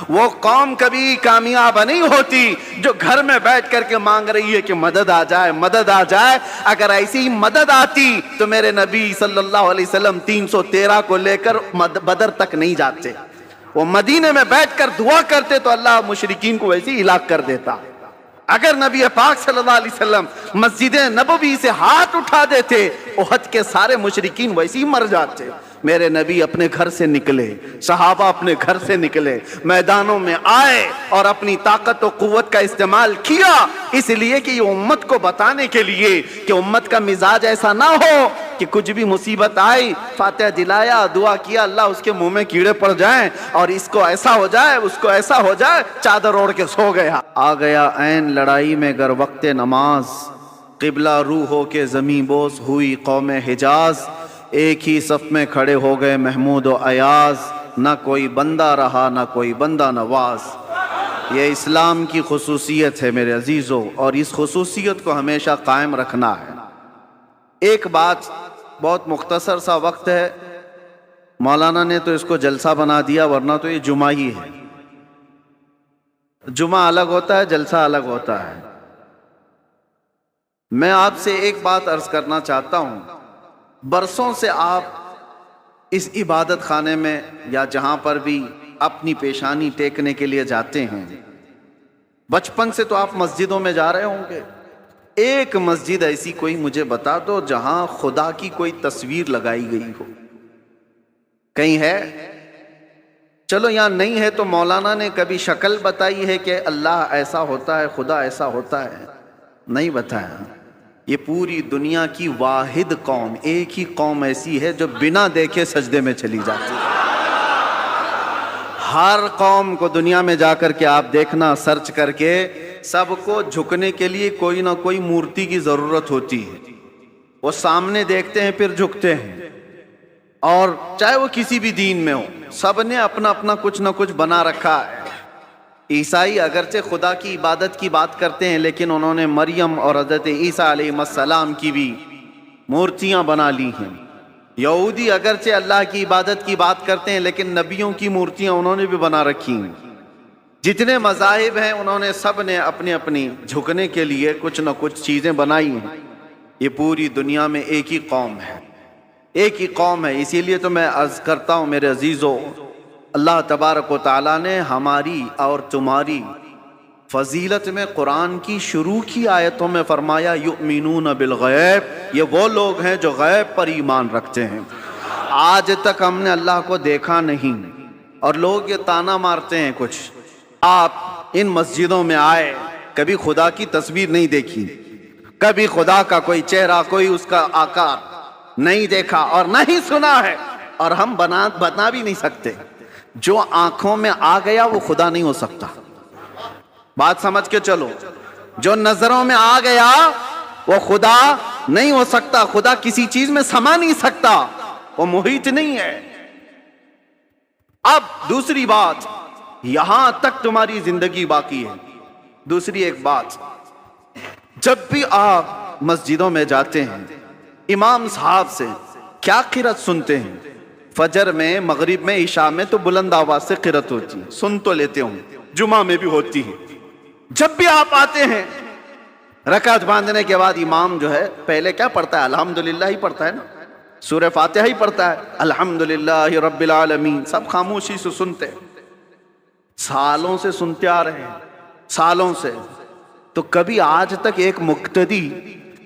وہ قوم کبھی کامیاب نہیں ہوتی جو گھر میں بیٹھ کر کے مانگ رہی ہے کہ مدد آ جائے، مدد آ جائے۔ اگر ایسی مدد آتی تو میرے نبی صلی اللہ علیہ وسلم 313 کو لے کر بدر تک نہیں جاتے، وہ مدینے میں بیٹھ کر دعا کرتے تو اللہ مشرکین کو ویسے ہلاک کر دیتا۔ اگر نبی پاک صلی اللہ علیہ وسلم مسجد نبوی سے ہاتھ اٹھا دیتے، احد کے سارے مشرکین ویسے ہی مر جاتے۔ میرے نبی اپنے گھر سے نکلے، صحابہ اپنے گھر سے نکلے، میدانوں میں آئے اور اپنی طاقت و قوت کا استعمال کیا، اس لیے کہ یہ امت کو بتانے کے لیے کہ امت کا مزاج ایسا نہ ہو کہ کچھ بھی مصیبت آئی فاتحہ دلایا، دعا کیا، اللہ اس کے منہ میں کیڑے پڑ جائیں اور اس کو ایسا ہو جائے، اس کو ایسا ہو جائے، چادر اوڑھ کے سو گیا۔ آ گیا عین لڑائی میں گر وقت نماز، قبلہ رو ہو کے زمیں بوس ہوئی قوم حجاز، ایک ہی صف میں کھڑے ہو گئے محمود و ایاز، نہ کوئی بندہ رہا نہ کوئی بندہ نواز۔ یہ اسلام کی خصوصیت ہے میرے عزیزو، اور اس خصوصیت کو ہمیشہ قائم رکھنا ہے۔ ایک بات، بہت مختصر سا وقت ہے، مولانا نے تو اس کو جلسہ بنا دیا، ورنہ تو یہ جمعہ ہی ہے۔ جمعہ الگ ہوتا ہے، جلسہ الگ ہوتا ہے۔ میں آپ سے ایک بات عرض کرنا چاہتا ہوں، برسوں سے آپ اس عبادت خانے میں یا جہاں پر بھی اپنی پیشانی ٹیکنے کے لیے جاتے ہیں، بچپن سے تو آپ مسجدوں میں جا رہے ہوں گے۔ ایک مسجد ایسی کوئی مجھے بتا دو جہاں خدا کی کوئی تصویر لگائی گئی ہو، کہیں ہے؟ چلو یہاں نہیں ہے تو مولانا نے کبھی شکل بتائی ہے کہ اللہ ایسا ہوتا ہے، خدا ایسا ہوتا ہے؟ نہیں بتایا۔ یہ پوری دنیا کی واحد قوم، ایک ہی قوم ایسی ہے جو بنا دیکھے سجدے میں چلی جاتی ہے۔ ہر قوم کو دنیا میں جا کر کے آپ دیکھنا، سرچ کر کے، سب کو جھکنے کے لیے کوئی نہ کوئی مورتی کی ضرورت ہوتی ہے۔ وہ سامنے دیکھتے ہیں پھر جھکتے ہیں، اور چاہے وہ کسی بھی دین میں ہو، سب نے اپنا اپنا کچھ نہ کچھ بنا رکھا ہے۔ عیسائی اگرچہ خدا کی عبادت کی بات کرتے ہیں، لیکن انہوں نے مریم اور حضرت عیسیٰ علیہ السلام کی بھی مورتیاں بنا لی ہیں۔ یہودی اگرچہ اللہ کی عبادت کی بات کرتے ہیں، لیکن نبیوں کی مورتیاں انہوں نے بھی بنا رکھی ہیں۔ جتنے مذاہب ہیں انہوں نے سب نے اپنی اپنی جھکنے کے لیے کچھ نہ کچھ چیزیں بنائی ہیں۔ یہ پوری دنیا میں ایک ہی قوم ہے، ایک ہی قوم ہے۔ اسی لیے تو میں عرض کرتا ہوں میرے عزیزو، اللہ تبارک و تعالیٰ نے ہماری اور تمہاری فضیلت میں قرآن کی شروع کی آیتوں میں فرمایا یؤمنون بالغیب، یہ وہ لوگ ہیں جو غیب پر ایمان رکھتے ہیں۔ آج تک ہم نے اللہ کو دیکھا نہیں، اور لوگ یہ تانا مارتے ہیں کچھ، آپ ان مسجدوں میں آئے، کبھی خدا کی تصویر نہیں دیکھی، کبھی خدا کا کوئی چہرہ، کوئی اس کا آکار نہیں دیکھا اور نہ ہی سنا ہے، اور ہم بنا بھی نہیں سکتے۔ جو آنکھوں میں آ گیا وہ خدا نہیں ہو سکتا، بات سمجھ کے چلو۔ جو نظروں میں آ گیا وہ خدا نہیں ہو سکتا، خدا کسی چیز میں سما نہیں سکتا، وہ محیط نہیں ہے۔ اب دوسری بات، یہاں تک تمہاری زندگی باقی ہے۔ دوسری ایک بات، جب بھی آپ مسجدوں میں جاتے ہیں، امام صاحب سے کیا قرأت سنتے ہیں؟ فجر میں، مغرب میں، عشاء میں تو بلند آواز سے قرأت ہوتی ہے، سن تو لیتے ہوں، جمعہ میں بھی ہوتی ہے۔ جب بھی آپ آتے ہیں، رکعت باندھنے کے بعد امام جو ہے پہلے کیا پڑھتا ہے؟ الحمدللہ ہی پڑھتا ہے نا، سورہ فاتحہ ہی پڑھتا ہے، الحمدللہ رب العالمین، سب خاموشی سے سنتے ہیں، سالوں سے سنتے آ رہے ہیں، سالوں سے۔ تو کبھی آج تک ایک مقتدی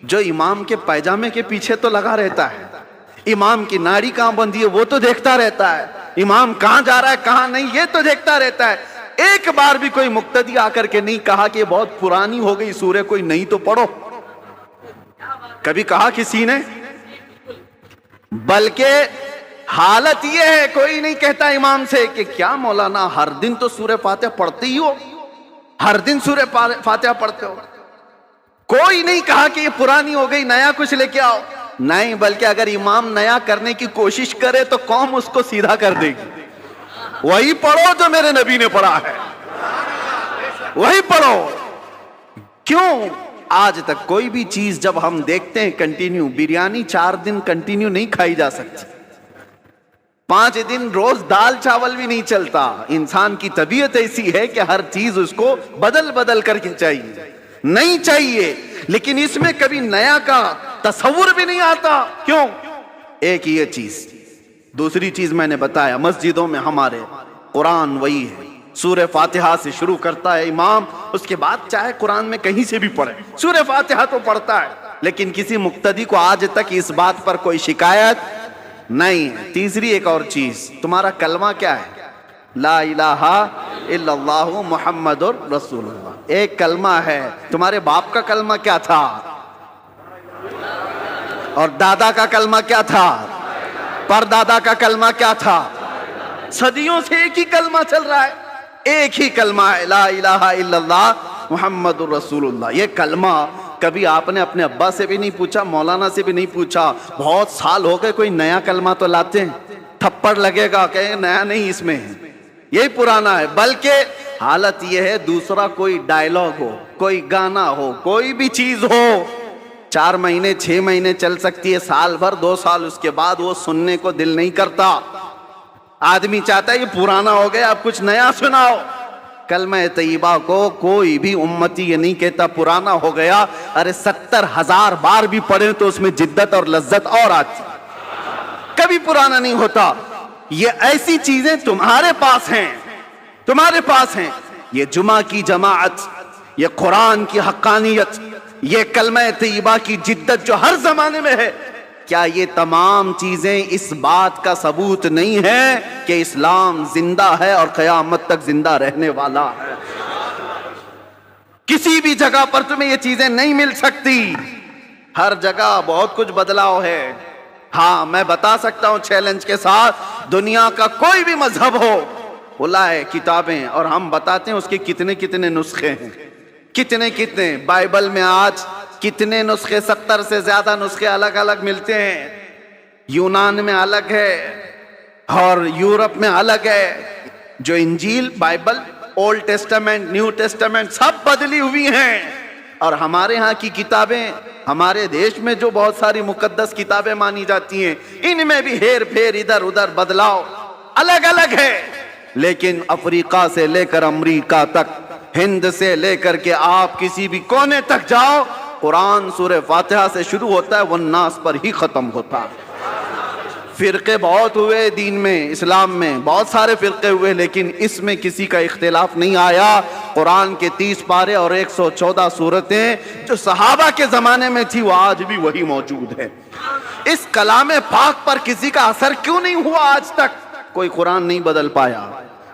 جو امام کے پائجامے کے پیچھے تو لگا رہتا ہے، امام کی ناڑی کہاں بندھی ہے وہ تو دیکھتا رہتا ہے، امام کہاں جا رہا ہے کہاں نہیں یہ تو دیکھتا رہتا ہے، ایک بار بھی کوئی مقتدی آ کر کے نہیں کہا کہ یہ بہت پرانی ہو گئی سورہ، کوئی نہیں تو پڑھو؟ کبھی کہا کسی نے؟ بلکہ حالت یہ ہے، کوئی نہیں کہتا امام سے کہ کیا مولانا ہر دن تو سورہ فاتحہ پڑھتے ہی ہو، ہر دن سورہ فاتحہ پڑھتے ہو؟ کوئی نہیں کہا کہ یہ پرانی ہو گئی، نیا کچھ لے کے آؤ، نہیں، بلکہ اگر امام نیا کرنے کی کوشش کرے تو قوم اس کو سیدھا کر دے گی۔ وہی پڑھو جو میرے نبی نے پڑھا ہے، وہی پڑھو۔ کیوں؟ آج تک کوئی بھی چیز جب ہم دیکھتے ہیں کنٹینیو، بریانی 4 دن کنٹینیو نہیں کھائی جا سکتی، 5 دن روز دال چاول بھی نہیں چلتا. انسان کی طبیعت ایسی ہے کہ ہر چیز اس کو بدل بدل کر کے چاہیے. نہیں چاہیے لیکن اس میں کبھی نیا کا تصور بھی نہیں آتا. کیوں؟ ایک یہ چیز. دوسری چیز میں نے بتایا, مسجدوں میں ہمارے قرآن وہی ہے, سورہ فاتحہ سے شروع کرتا ہے امام, اس کے بعد چاہے قرآن میں کہیں سے بھی پڑھے سورہ فاتحہ تو پڑھتا ہے, لیکن کسی مقتدی کو آج تک اس بات پر کوئی شکایت نہیں ہے. تیسری ایک اور چیز, تمہارا کلمہ کیا ہے؟ لا الہ الا اللہ محمد رسول اللہ. ایک کلمہ ہے. تمہارے باپ کا کلمہ کیا تھا؟ اور دادا کا کلمہ کیا تھا؟ پردادا کا کلمہ کیا تھا؟ صدیوں سے ایک ہی کلمہ چل رہا ہے, ایک ہی کلمہ ہے, لا الہ الا اللہ محمد رسول اللہ. یہ کلمہ کبھی آپ نے اپنے ابا سے بھی نہیں پوچھا, مولانا سے بھی نہیں پوچھا, بہت سال ہو گئے کوئی نیا کلمہ تو لاتے ہیں, تھپڑ لگے گا کہ نیا نہیں اس میں ہے, یہی پرانا ہے. بلکہ حالت یہ ہے دوسرا کوئی ڈائلاگ ہو, کوئی گانا ہو, کوئی بھی چیز ہو, 4 مہینے 6 مہینے چل سکتی ہے, سال بھر 2 سال, اس کے بعد وہ سننے کو دل نہیں کرتا. آدمی چاہتا ہے یہ پرانا ہو گیا, اب کچھ نیا سناؤ. کلمہ طیبہ کو کوئی بھی امتی یہ نہیں کہتا پرانا ہو گیا. ارے 70,000 بار بھی پڑھیں تو اس میں جدت اور لذت اور آتی, کبھی پرانا نہیں ہوتا. یہ ایسی چیزیں تمہارے پاس ہیں, تمہارے پاس ہیں. یہ جمعہ کی جماعت, یہ قرآن کی حقانیت, یہ کلمہ طیبہ کی جدت جو ہر زمانے میں ہے, کیا یہ تمام چیزیں اس بات کا ثبوت نہیں ہے کہ اسلام زندہ ہے اور قیامت تک زندہ رہنے والا ہے؟ کسی بھی جگہ پر تمہیں یہ چیزیں نہیں مل سکتی. ہر جگہ بہت کچھ بدلاؤ ہے. ہاں میں بتا سکتا ہوں چیلنج کے ساتھ, دنیا کا کوئی بھی مذہب ہو, بلائے کتابیں اور ہم بتاتے ہیں اس کے کتنے کتنے نسخے ہیں, کتنے کتنے. بائبل میں آج کتنے نسخے, 70 سے زیادہ نسخے الگ الگ ملتے ہیں. یونان میں الگ ہے اور یورپ میں الگ ہے. جو انجیل, Bible, Old Testament, New Testament سب بدلی ہوئی ہیں. اور ہمارے ہاں کی کتابیں, ہمارے دیش میں جو بہت ساری مقدس کتابیں مانی جاتی ہیں, ان میں بھی ہیر پھیر, ادھر ادھر بدلاؤ الگ الگ ہے. لیکن افریقہ سے لے کر امریکہ تک, ہند سے لے کر کے آپ کسی بھی کونے تک جاؤ, قرآن سورہ فاتحہ سے شروع ہوتا ہے, والناس پر ہی ختم ہوتا ہے. فرقے بہت ہوئے دین میں, اسلام میں بہت سارے فرقے ہوئے, لیکن اس میں کسی کا اختلاف نہیں آیا. قرآن کے 30 پارے اور 114 سورتیں جو صحابہ کے زمانے میں تھی وہ آج بھی وہی موجود ہے. اس کلام پاک پر کسی کا اثر کیوں نہیں ہوا آج تک؟ کوئی قرآن نہیں بدل پایا,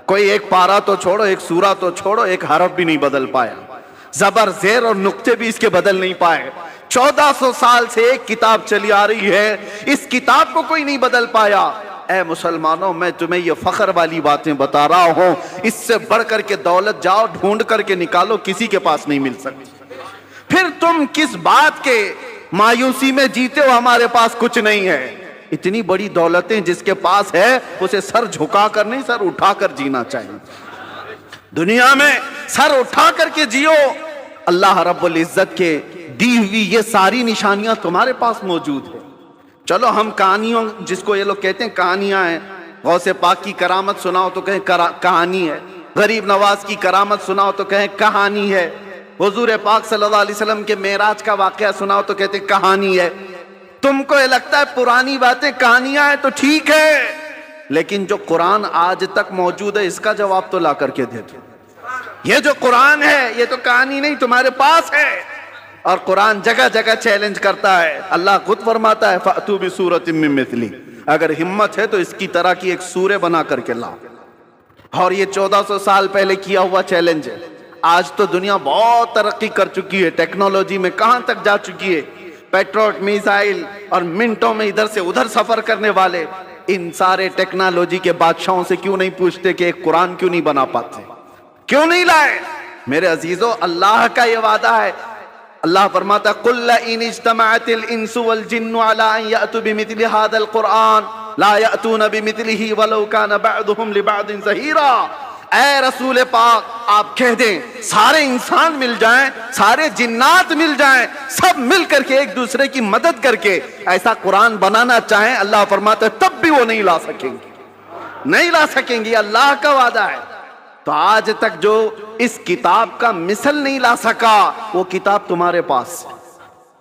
کوئی ایک پارہ تو چھوڑو, ایک سورہ تو چھوڑو, ایک حرف بھی نہیں بدل پایا. زبر زیر اور نقطے بھی اس کے بدل نہیں پائے. 1400 سال سے ایک کتاب چلی آ رہی ہے, اس کتاب کو کوئی نہیں بدل پایا. اے مسلمانوں, میں تمہیں یہ فخر والی باتیں بتا رہا ہوں, اس سے بڑھ کر کے دولت جاؤ ڈھونڈ کر کے نکالو, کسی کے پاس نہیں مل سکتی. پھر تم کس بات کے مایوسی میں جیتے ہو ہمارے پاس کچھ نہیں ہے؟ اتنی بڑی دولتیں جس کے پاس ہے اسے سر جھکا کر نہیں, سر اٹھا کر جینا چاہیے. دنیا میں سر اٹھا کر کے جیو. اللہ رب العزت کے دی ہوئی یہ ساری نشانیاں تمہارے پاس موجود ہے. چلو ہم کہانیوں, جس کو یہ لوگ کہتے ہیں کہانیاں ہیں, غوث پاک کی کرامت سناؤ تو کہیں کہانی ہے, غریب نواز کی کرامت سناؤ تو کہیں کہانی ہے, حضور پاک صلی اللہ علیہ وسلم کے معراج کا واقعہ سناؤ تو کہتے ہیں کہانی ہے. تم کو یہ لگتا ہے پرانی باتیں کہانیاں ہیں تو ٹھیک ہے, لیکن جو قرآن آج تک موجود ہے اس کا جواب تو لا کر کے دے دو. یہ جو قرآن ہے یہ تو کہانی نہیں, تمہارے پاس ہے. اور قرآن جگہ جگہ چیلنج کرتا ہے. اللہ خود فرماتا ہے فَأْتُوا بِسُورَةٍ مِّن مِّثْلِهِ, اگر ہمت ہے تو اس کی طرح کی ایک سورہ بنا کر کے لاؤ. اور یہ 1400 سال پہلے کیا ہوا چیلنج ہے. آج تو دنیا بہت ترقی کر چکی ہے, ٹیکنالوجی میں کہاں تک جا چکی ہے. پیٹروٹ میزائل اور منٹوں میں ادھر سے ادھر سفر کرنے والے, ان سارے ٹیکنالوجی کے بادشاہوں سے کیوں نہیں پوچھتے کہ ایک قرآن کیوں نہیں بنا پاتے, کیوں نہیں لائے؟ میرے عزیزو, اللہ کا یہ وعدہ ہے. اللہ فرماتا قُلْ لَئِنِ اجْتَمَعَتِ الْإِنسُ وَالْجِنُّ عَلَىٰ أَن يَأْتُوا بِمِثْلِ هَٰذَا الْقُرْآنِ لَا يَأْتُونَ بِمِثْلِهِ وَلَوْ كَانَ بَعْضُهُمْ لِبَعْضٍ ظَهِيرًا. اے رسول پاک آپ کہہ دیں سارے انسان مل جائیں, سارے جنات مل جائیں, سب مل کر کے ایک دوسرے کی مدد کر کے ایسا قرآن بنانا چاہیں, اللہ فرماتا ہے تب بھی وہ نہیں لا سکیں گے. نہیں لا سکیں گے، اللہ کا وعدہ ہے۔ تو آج تک جو اس کتاب کا مثل نہیں لا سکا، وہ کتاب تمہارے پاس ہے،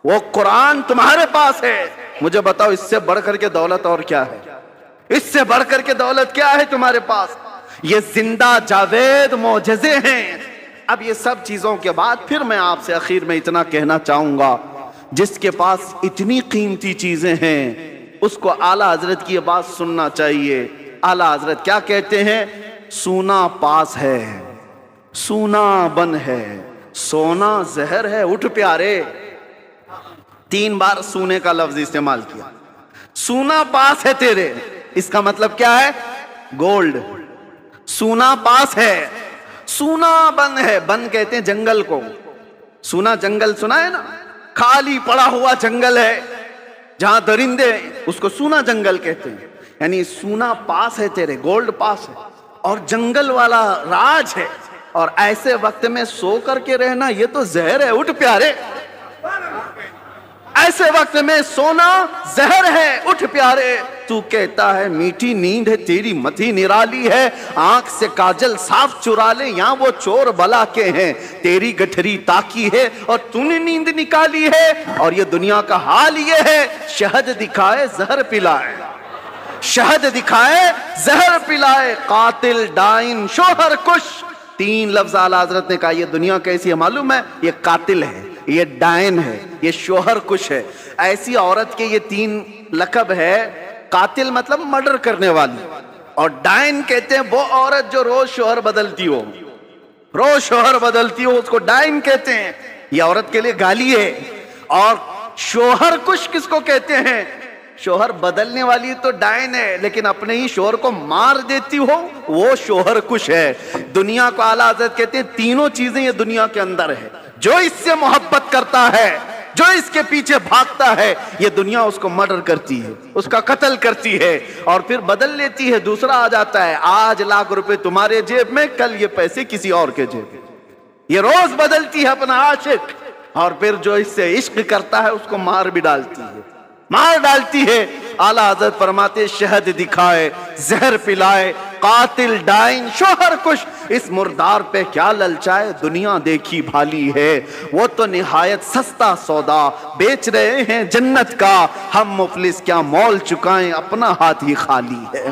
وہ قرآن تمہارے پاس ہے۔ مجھے بتاؤ اس سے بڑھ کر کے دولت اور کیا ہے؟ اس سے بڑھ کر کے دولت کیا ہے تمہارے پاس؟ یہ زندہ جاوید معجزے ہیں۔ اب یہ سب چیزوں کے بعد پھر میں آپ سے آخر میں اتنا کہنا چاہوں گا، جس کے پاس اتنی قیمتی چیزیں ہیں اس کو اعلیٰ حضرت کی یہ بات سننا چاہیے۔ اعلیٰ حضرت کیا کہتے ہیں؟ سونا پاس ہے، سونا بن ہے، سونا زہر ہے، اٹھ پیارے۔ 3 بار سونے کا لفظ استعمال کیا۔ سونا پاس ہے تیرے، اس کا مطلب کیا ہے؟ گولڈ۔ سونا پاس ہے، سونا بن ہے۔ بن کہتے ہیں جنگل کو۔ سونا جنگل سنا ہے نا، خالی پڑا ہوا جنگل ہے جہاں درندے، اس کو سونا جنگل کہتے ہیں۔ یعنی سونا پاس ہے تیرے، گولڈ پاس ہے، اور جنگل والا راج ہے، اور ایسے وقت میں سو کر کے رہنا یہ تو زہر ہے، اٹھ پیارے۔ ایسے وقت میں سونا زہر ہے، اٹھ پیارے۔ تو کہتا ہے میٹھی نیند ہے تیری متھی نرالی ہے، آنکھ سے کاجل صاف چرا لے یہاں وہ چور بلا کے ہیں، تیری گٹھری تاکی ہے اور تو نے نیند نکالی ہے۔ اور یہ دنیا کا حال یہ ہے، شہد دکھائے زہر پلائے، شہد دکھائے زہر پلائے، قاتل ڈائن شوہر کش۔ 3 لفظ اعلیٰ حضرت نے کہا۔ یہ دنیا کیسی ہے معلوم ہے؟ یہ قاتل ہے، یہ ڈائن ہے، یہ شوہر کش ہے۔ ایسی عورت کے یہ 3 لقب ہے۔ قاتل مطلب مرڈر کرنے والی، اور ڈائن کہتے ہیں وہ عورت جو روز شوہر بدلتی ہو، روز شوہر بدلتی ہو، اس کو ڈائن کہتے ہیں۔ یہ عورت کے لیے گالی ہے۔ اور شوہر کش کس کو کہتے ہیں؟ شوہر بدلنے والی تو ڈائن ہے، لیکن اپنے ہی شوہر کو مار دیتی ہو وہ شوہر کش ہے۔ دنیا کو اعلیٰ حضرت کہتے ہیں تینوں چیزیں یہ دنیا کے اندر ہے۔ جو اس سے محبت کرتا ہے، جو اس کے پیچھے بھاگتا ہے، یہ دنیا اس کو مرڈر کرتی ہے، اس کا قتل کرتی ہے، اور پھر بدل لیتی ہے، دوسرا آ جاتا ہے۔ آج لاکھ روپے تمہارے جیب میں، کل یہ پیسے کسی اور کے جیب میں۔ یہ روز بدلتی ہے اپنا عاشق، اور پھر جو اس سے عشق کرتا ہے اس کو مار بھی ڈالتی ہے، مار ڈالتی ہے۔ اعلیٰ حضرت فرماتے شہد دکھائے زہر پلائے، قاتل ڈائن شوہر کش، اس مردار پہ کیا للچائے، دنیا دیکھی بھالی ہے، وہ تو نہایت سستا سودا بیچ رہے ہیں جنت کا، ہم مفلس کیا مول چکائیں، اپنا ہاتھ ہی خالی ہے۔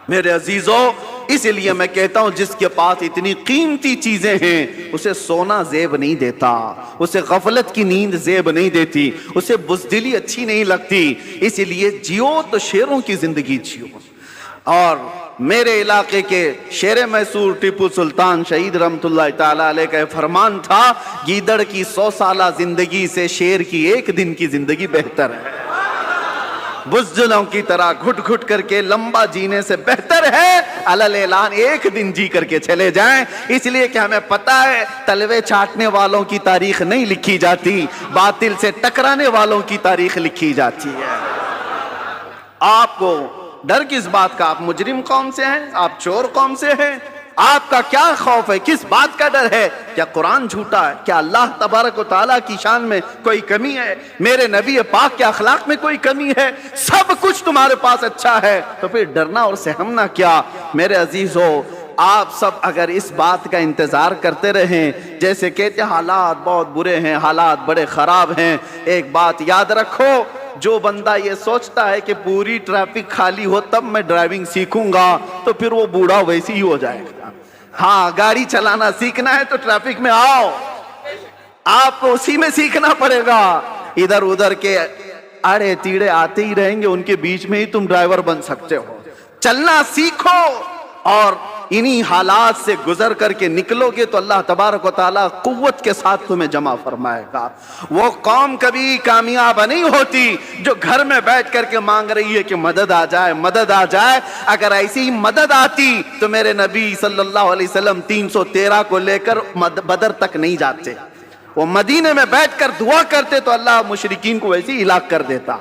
میرے عزیزو، اس لیے میں کہتا ہوں جس کے پاس اتنی قیمتی چیزیں ہیں اسے سونا زیب نہیں دیتا، اسے غفلت کی نیند زیب نہیں دیتی، اسے بزدلی اچھی نہیں لگتی۔ اس لیے جیو تو شیروں کی زندگی جیو۔ اور میرے علاقے کے شیر میسور ٹیپو سلطان شہید رحمت اللہ تعالیٰ علیہ کا فرمان تھا، گیدڑ کی 100 سالہ زندگی سے شیر کی 1 دن کی زندگی بہتر ہے۔ بزدلوں کی طرح گھٹ گھٹ کر کے لمبا جینے سے بہتر ہے علل اعلان 1 دن جی کر کے چلے جائیں۔ اس لیے کہ ہمیں پتہ ہے تلوے چاٹنے والوں کی تاریخ نہیں لکھی جاتی، باطل سے ٹکرانے والوں کی تاریخ لکھی جاتی ہے۔ آپ کو ڈر کس بات کا؟ آپ مجرم قوم سے ہیں، آپ چور قوم سے ہیں، آپ کا کیا خوف ہے؟ کس بات کا ڈر ہے؟ کیا قرآن جھوٹا ہے؟ کیا اللہ تبارک و تعالیٰ کی شان میں کوئی کمی ہے؟ میرے نبی پاک کے اخلاق میں کوئی کمی ہے؟ سب کچھ تمہارے پاس اچھا ہے، تو پھر ڈرنا اور سہمنا کیا؟ میرے عزیزو، آپ سب اگر اس بات کا انتظار کرتے رہیں، جیسے کہتے ہیں حالات بہت برے ہیں، حالات بڑے خراب ہیں، ایک بات یاد رکھو، جو بندہ یہ سوچتا ہے کہ پوری ٹریفک خالی ہو تب میں ڈرائیونگ سیکھوں گا، تو پھر وہ بوڑھا ویسی ہی ہو جائے گا۔ ہاں، گاڑی چلانا سیکھنا ہے تو ٹریفک میں آؤ، آپ کو اسی میں سیکھنا پڑے گا۔ ادھر ادھر کے اڑے تیڑے آتے ہی رہیں گے، ان کے بیچ میں ہی تم ڈرائیور بن سکتے ہو۔ چلنا سیکھو، اور انہی حالات سے گزر کر کے نکلو گے تو اللہ تبارک و تعالیٰ قوت کے ساتھ تمہیں جمع فرمائے گا۔ وہ قوم کبھی کامیاب نہیں ہوتی جو گھر میں بیٹھ کر کے مانگ رہی ہے کہ مدد آ جائے، مدد آ جائے۔ اگر ایسی مدد آتی تو میرے نبی صلی اللہ علیہ وسلم 313 کو لے کر بدر تک نہیں جاتے، وہ مدینے میں بیٹھ کر دعا کرتے تو اللہ مشرکین کو ویسے ہی ہلاک کر دیتا۔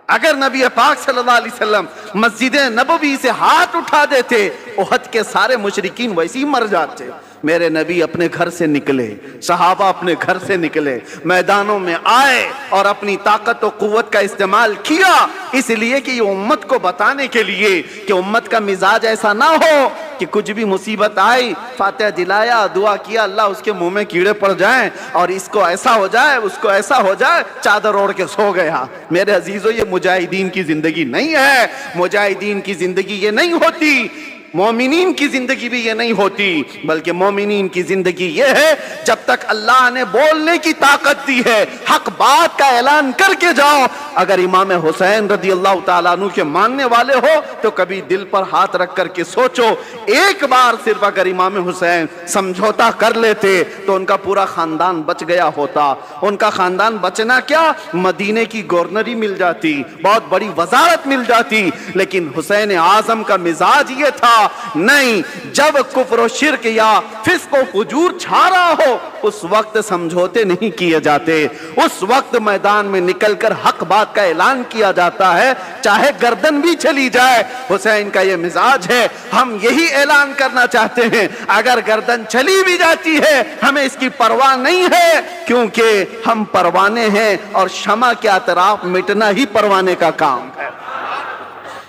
اگر نبی پاک صلی اللہ علیہ وسلم مسجد نبوی سے ہاتھ اٹھا دیتے، احد کے سارے مشرکین ویسے ہی مر جاتے۔ میرے نبی اپنے گھر سے نکلے، صحابہ اپنے گھر سے نکلے، میدانوں میں آئے اور اپنی طاقت و قوت کا استعمال کیا، اس لیے کہ یہ امت کو بتانے کے لیے کہ امت کا مزاج ایسا نہ ہو کہ کچھ بھی مصیبت آئی فاتحہ دلایا، دعا کیا، اللہ اس کے منہ میں کیڑے پڑ جائیں اور اس کو ایسا ہو جائے اس کو ایسا ہو جائے، چادر اوڑھ کے سو گیا۔ میرے عزیزو، یہ مجاہدین کی زندگی نہیں ہے، مجاہدین کی زندگی یہ نہیں ہوتی، مومنین کی زندگی بھی یہ نہیں ہوتی، بلکہ مومنین کی زندگی یہ ہے جب تک اللہ نے بولنے کی طاقت دی ہے حق بات کا اعلان کر کے جاؤ۔ اگر امام حسین رضی اللہ تعالیٰ عنہ کے ماننے والے ہو تو کبھی دل پر ہاتھ رکھ کر کے سوچو، ایک بار صرف اگر امام حسین سمجھوتا کر لیتے تو ان کا پورا خاندان بچ گیا ہوتا۔ ان کا خاندان بچنا کیا، مدینے کی گورنری مل جاتی، بہت بڑی وزارت مل جاتی، لیکن حسین اعظم کا مزاج یہ تھا، نہیں، جب کفر و شرک یا فسق و فجور چھا رہا ہو اس وقت سمجھوتے نہیں کیے جاتے، اس وقت میدان میں نکل کر حق بات کا اعلان کیا جاتا ہے، چاہے گردن بھی چلی جائے۔ حسین کا یہ مزاج ہے، ہم یہی اعلان کرنا چاہتے ہیں، اگر گردن چلی بھی جاتی ہے ہمیں اس کی پرواہ نہیں ہے، کیونکہ ہم پروانے ہیں اور شمع کے اطراف مٹنا ہی پروانے کا کام ہے،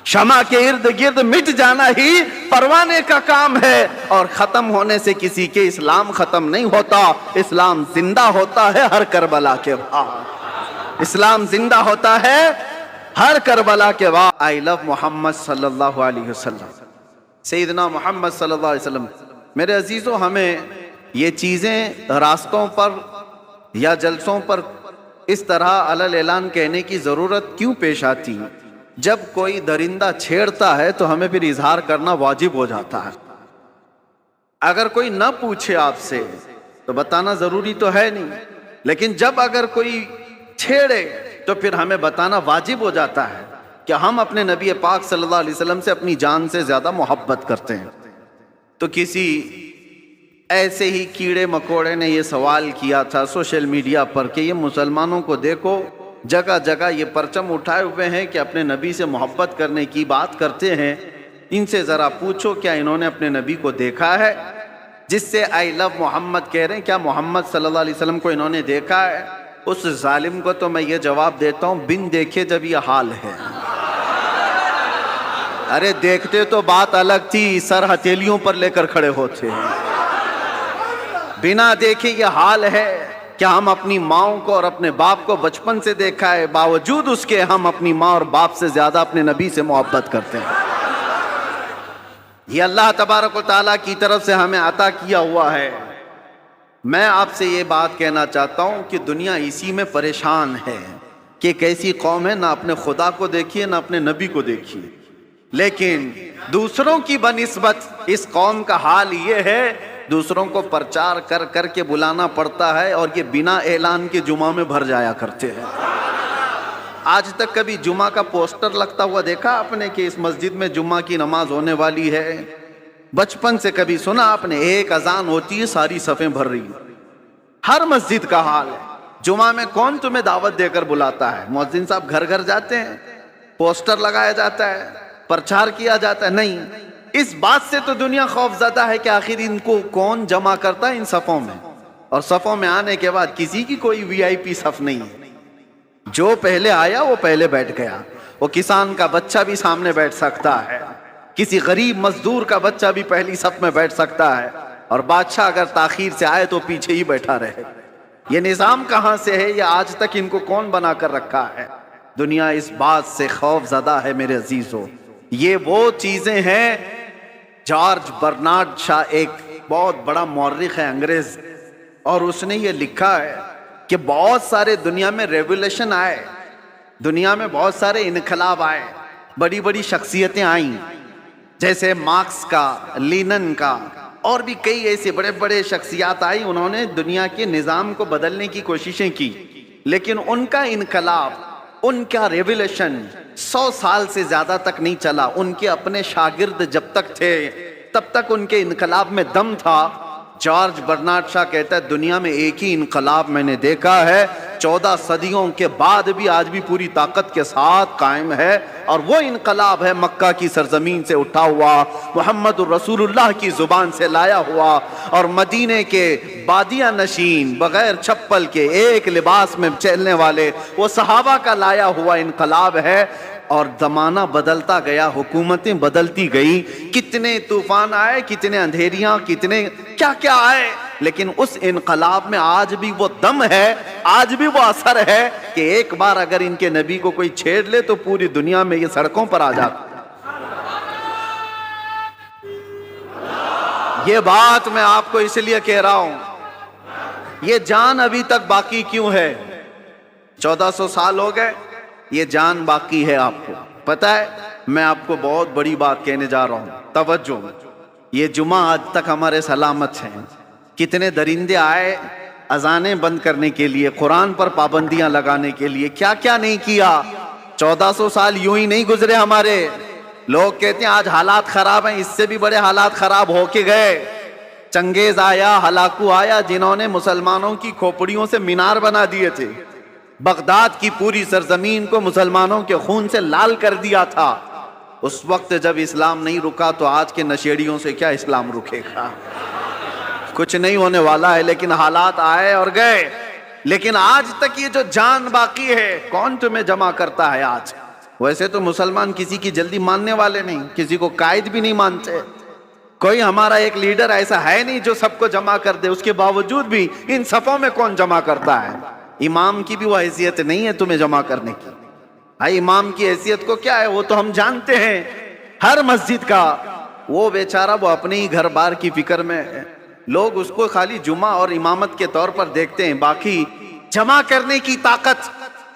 شمع کے ارد گرد مٹ جانا ہی پروانے کا کام ہے، اور ختم ہونے سے کسی کے اسلام ختم نہیں ہوتا، اسلام زندہ ہوتا ہے ہر کربلا کے بعد، اسلام زندہ ہوتا ہے ہر کربلا کے بعد۔ آئی لو محمد صلی اللہ علیہ وسلم، سیدنا محمد صلی اللہ علیہ وسلم۔ میرے عزیزو، ہمیں یہ چیزیں راستوں پر یا جلسوں پر اس طرح علل اعلان کہنے کی ضرورت کیوں پیش آتی؟ جب کوئی درندہ چھیڑتا ہے تو ہمیں پھر اظہار کرنا واجب ہو جاتا ہے۔ اگر کوئی نہ پوچھے آپ سے تو بتانا ضروری تو ہے نہیں، لیکن جب اگر کوئی چھیڑے تو پھر ہمیں بتانا واجب ہو جاتا ہے کہ ہم اپنے نبی پاک صلی اللہ علیہ وسلم سے اپنی جان سے زیادہ محبت کرتے ہیں۔ تو کسی ایسے ہی کیڑے مکوڑے نے یہ سوال کیا تھا سوشل میڈیا پر کہ یہ مسلمانوں کو دیکھو جگہ جگہ یہ پرچم اٹھائے ہوئے ہیں کہ اپنے نبی سے محبت کرنے کی بات کرتے ہیں، ان سے ذرا پوچھو کیا انہوں نے اپنے نبی کو دیکھا ہے؟ جس سے آئی لو محمد کہہ رہے ہیں، کیا محمد صلی اللہ علیہ وسلم کو انہوں نے دیکھا ہے؟ اس ظالم کو تو میں یہ جواب دیتا ہوں، بن دیکھے جب یہ حال ہے۔ ارے دیکھتے تو بات الگ تھی، سر ہتھیلیوں پر لے کر کھڑے ہوتے ہیں، بنا دیکھے یہ حال ہے۔ کیا ہم اپنی ماؤں کو اور اپنے باپ کو بچپن سے دیکھا ہے؟ باوجود اس کے ہم اپنی ماں اور باپ سے زیادہ اپنے نبی سے محبت کرتے ہیں۔ یہ اللہ تبارک و تعالیٰ کی طرف سے ہمیں عطا کیا ہوا ہے۔ میں آپ سے یہ بات کہنا چاہتا ہوں کہ دنیا اسی میں پریشان ہے کہ ایک ایسی قوم ہے، نہ اپنے خدا کو دیکھیے نہ اپنے نبی کو دیکھیے، لیکن دوسروں کی بنسبت اس قوم کا حال یہ ہے، دوسروں کو پرچار کر کر کے بلانا پڑتا ہے، اور یہ بنا اعلان کے جمعہ میں بھر جایا کرتے ہیں۔ آج تک کبھی جمعہ کا پوسٹر لگتا ہوا دیکھا آپ نے کہ اس مسجد میں جمعہ کی نماز ہونے والی ہے؟ بچپن سے کبھی سنا آپ نے؟ ایک اذان ہوتی ہے ساری صفیں بھر رہی ہیں۔ ہر مسجد کا حال ہے۔ جمعہ میں کون تمہیں دعوت دے کر بلاتا ہے؟ مؤذن صاحب گھر گھر جاتے ہیں، پوسٹر لگایا جاتا ہے، پرچار کیا جاتا ہے؟ نہیں۔ اس بات سے تو دنیا خوف زدہ ہے کہ آخر ان کو کون جمع کرتا ہے ان صفوں میں، اور صفوں میں آنے کے بعد کسی کی کوئی وی آئی پی صف نہیں ہے، جو پہلے آیا وہ پہلے بیٹھ گیا۔ وہ کسان کا بچہ بھی سامنے بیٹھ سکتا ہے، کسی غریب مزدور کا بچہ بھی پہلی صف میں بیٹھ سکتا ہے، اور بادشاہ اگر تاخیر سے آئے تو پیچھے ہی بیٹھا رہے۔ یہ نظام کہاں سے ہے؟ یہ آج تک ان کو کون بنا کر رکھا ہے؟ دنیا اس بات سے خوف زدہ ہے میرے عزیزو۔ یہ وہ چیزیں ہیں، جارج برنارڈ شاہ ایک بہت بڑا مورخ ہے انگریز، اور اس نے یہ لکھا ہے کہ بہت سارے دنیا میں ریولیوشن آئے، دنیا میں بہت سارے انقلاب آئے، بڑی بڑی شخصیتیں آئیں، جیسے مارکس کا، لینن کا، اور بھی کئی ایسے بڑے بڑے شخصیات آئی، انہوں نے دنیا کے نظام کو بدلنے کی کوششیں کی، لیکن ان کا انقلاب، ان کا ریولیوشن 100 سال سے زیادہ تک نہیں چلا۔ ان کے اپنے شاگرد جب تک تھے تب تک ان کے انقلاب میں دم تھا، جارج برنارڈ شاہ کہتا ہے دنیا میں ایک ہی انقلاب میں نے دیکھا ہے 14 صدیوں کے بعد بھی آج بھی پوری طاقت کے ساتھ قائم ہے، اور وہ انقلاب ہے مکہ کی سرزمین سے اٹھا ہوا، محمد الرسول اللہ کی زبان سے لایا ہوا، اور مدینے کے بادیہ نشین بغیر چپل کے ایک لباس میں چلنے والے وہ صحابہ کا لایا ہوا انقلاب ہے۔ اور زمانہ بدلتا گیا، حکومتیں بدلتی گئی، کتنے طوفان آئے، کتنے اندھیریاں، کتنے کیا کیا آئے، لیکن اس انقلاب میں آج بھی وہ دم ہے، آج بھی وہ اثر ہے کہ ایک بار اگر ان کے نبی کو کوئی چھیڑ لے تو پوری دنیا میں یہ سڑکوں پر آ جاتا۔ یہ بات میں آپ کو اس لیے کہہ رہا ہوں، یہ جان ابھی تک باقی کیوں ہے؟ 1400 سال ہو گئے، یہ جان باقی ہے۔ آپ کو پتا ہے، میں آپ کو بہت بڑی بات کہنے جا رہا ہوں، توجہ۔ یہ جمعہ آج تک ہمارے سلامت ہیں۔ کتنے درندے آئے اذانیں بند کرنے کے لیے، قرآن پر پابندیاں لگانے کے لیے، کیا کیا نہیں کیا۔ 1400 سال یوں ہی نہیں گزرے ہمارے۔ لوگ کہتے ہیں آج حالات خراب ہیں، اس سے بھی بڑے حالات خراب ہو کے گئے۔ چنگیز آیا، ہلاکو آیا، جنہوں نے مسلمانوں کی کھوپڑیوں سے مینار بنا دیے تھے، بغداد کی پوری سرزمین کو مسلمانوں کے خون سے لال کر دیا تھا۔ اس وقت جب اسلام نہیں رکا تو آج کے نشیڑیوں سے کیا اسلام رکے گا؟ کچھ نہیں ہونے والا ہے، لیکن حالات آئے اور گئے۔ لیکن آج تک یہ جو جان باقی ہے، کون تمہیں جمع کرتا ہے آج؟ ویسے تو مسلمان کسی کی جلدی ماننے والے نہیں، کسی کو قائد بھی نہیں مانتے۔ کوئی ہمارا ایک لیڈر ایسا ہے نہیں جو سب کو جمع کر دے، اس کے باوجود بھی ان صفوں میں کون جمع کرتا ہے؟ امام کی بھی وہ حیثیت نہیں ہے تمہیں جمع کرنے کی۔ بھائی امام کی حیثیت کو کیا ہے وہ تو ہم جانتے ہیں، ہر مسجد کا وہ بیچارہ وہ اپنے ہی گھر بار کی فکر میں ہے۔ لوگ اس کو خالی جمعہ اور امامت کے طور پر دیکھتے ہیں، باقی جمع کرنے کی طاقت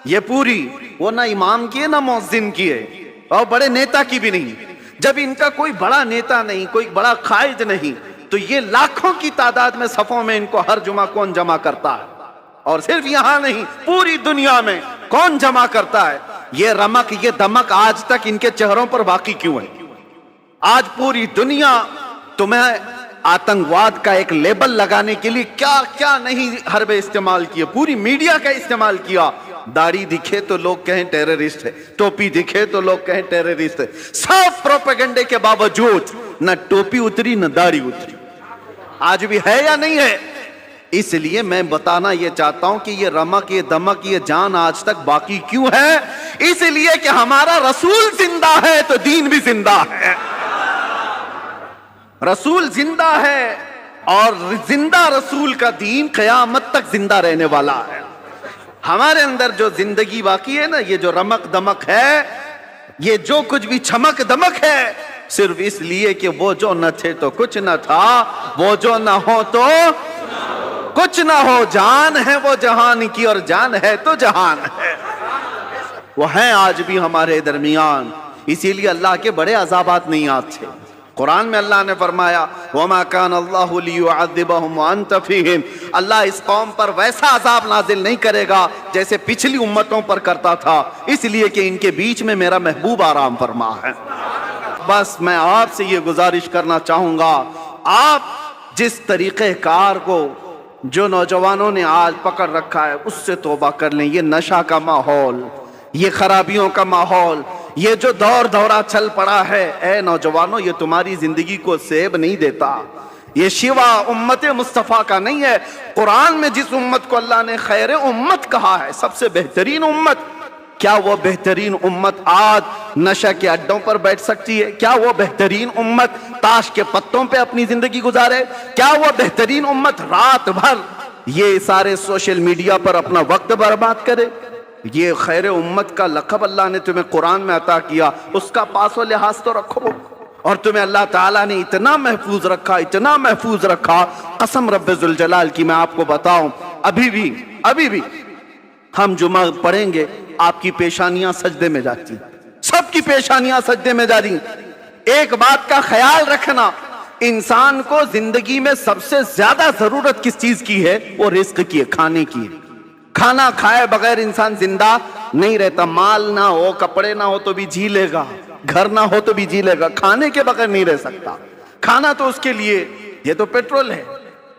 یہ پوری وہ نہ امام کی ہے نہ مؤذن کی ہے، اور بڑے نیتا کی بھی نہیں۔ جب ان کا کوئی بڑا نیتا نہیں، کوئی بڑا قائد نہیں، تو یہ لاکھوں کی تعداد میں صفوں میں ان کو ہر جمعہ کون جمع کرتا ہے؟ اور صرف یہاں نہیں، پوری دنیا میں کون جمع کرتا ہے؟ یہ رمق، یہ دمک آج تک ان کے چہروں پر باقی کیوں ہے؟ آج پوری دنیا تمہیں آتنکواد کا ایک لیبل لگانے کے لیے کیا کیا نہیں حربے استعمال کیے، پوری میڈیا کا استعمال کیا۔ داڑھی دکھے تو لوگ کہیں ٹیررسٹ ہے، ٹوپی دکھے تو لوگ کہیں ٹیررسٹ ہے۔ سب پروپیگنڈے کے باوجود نہ ٹوپی اتری نہ داڑھی اتری۔ آج بھی ہے یا نہیں ہے؟ اس لیے میں بتانا یہ چاہتا ہوں کہ یہ رمق، یہ دمک، یہ جان آج تک باقی کیوں ہے؟ اس لیے کہ ہمارا رسول زندہ ہے تو دین بھی زندہ ہے۔ رسول زندہ ہے، اور زندہ رسول کا دین قیامت تک زندہ رہنے والا ہے۔ ہمارے اندر جو زندگی باقی ہے نا، یہ جو رمق دمک ہے، یہ جو کچھ بھی چمک دمک ہے، صرف اس لیے کہ وہ جو نہ تھے تو کچھ نہ تھا، وہ جو نہ ہو تو کچھ نہ ہو، جان ہے وہ جہان کی اور جان ہے تو جہان ہے۔ وہ ہیں آج بھی ہمارے درمیان، اسی لیے اللہ کے بڑے عذابات نہیں آتے۔ قرآن میں اللہ نے فرمایا وَمَا كَانَ اللَّهُ لِيُعَذِّبَهُمْ وَأَنْتَ فِيهِمْ، اللہ اس قوم پر ویسا عذاب نازل نہیں کرے گا جیسے پچھلی امتوں پر کرتا تھا، اس لیے کہ ان کے بیچ میں میرا محبوب آرام فرما ہے۔ بس میں آپ سے یہ گزارش کرنا چاہوں گا، آپ جس طریقہ کار کو جو نوجوانوں نے آج پکڑ رکھا ہے اس سے توبہ کر لیں۔ یہ نشہ کا ماحول، یہ خرابیوں کا ماحول، یہ جو دور دورہ چل پڑا ہے، اے نوجوانوں یہ تمہاری زندگی کو سیب نہیں دیتا، یہ شیوا امت مصطفیٰ کا نہیں ہے۔ قرآن میں جس امت کو اللہ نے خیر امت کہا ہے، سب سے بہترین امت، کیا وہ بہترین امت آج نشہ کے اڈوں پر بیٹھ سکتی ہے؟ کیا وہ بہترین امت تاش کے پتوں پہ اپنی زندگی گزارے؟ کیا وہ بہترین امت رات بھر یہ سارے سوشل میڈیا پر اپنا وقت برباد کرے؟ یہ خیر امت کا لقب اللہ نے تمہیں قرآن میں عطا کیا، اس کا پاس و لحاظ تو رکھو۔ اور تمہیں اللہ تعالیٰ نے اتنا محفوظ رکھا، اتنا محفوظ رکھا، قسم رب ذوالجلال کی میں آپ کو بتاؤں، ابھی بھی ہم جمعہ پڑھیں گے، آپ کی پیشانیاں سجدے میں جاتی، سب کی پیشانیاں سجدے میں جاتی۔ ایک بات کا خیال رکھنا، انسان کو زندگی میں سب سے زیادہ ضرورت کس چیز کی ہے؟ وہ رزق کی ہے، کھانے کی ہے۔ کھانا کھائے بغیر انسان زندہ نہیں رہتا۔ مال نہ ہو، کپڑے نہ ہو تو بھی جی لے گا، گھر نہ ہو تو بھی جی لے گا، کھانے کے بغیر نہیں رہ سکتا۔ کھانا تو اس کے لیے، یہ تو پیٹرول ہے،